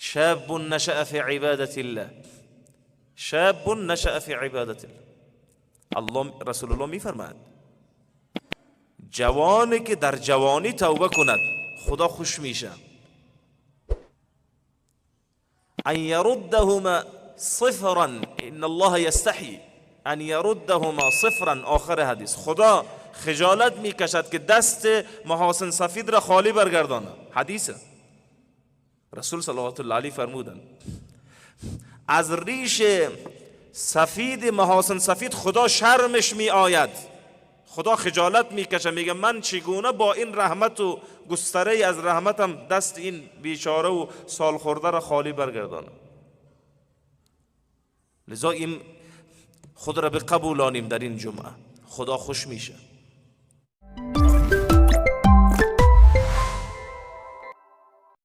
شاب نشأ في عبادة الله، شاب نشأ في عبادة الله. رسول الله میفرماید جوانی که در جوانی توبه کند خدا خوش میشه. ان یردهما صفرا ان الله یستحی ان یردهما صفرا. آخر حدیث خدا خجالت میکشد که دست محاسن سفید را خالی برگردانه. حدیثه رسول صلی الله علیه فرمودن از ریش سفید محاسن سفید خدا شرمش می آید، خدا خجالت میکشه، میگه من چگونه با این رحمت و گستره از رحمتم دست این بیچاره و سال خورده را خالی برگردانم. لذا این خود را به قبولانیم در این جمعه، خدا خوش میشه.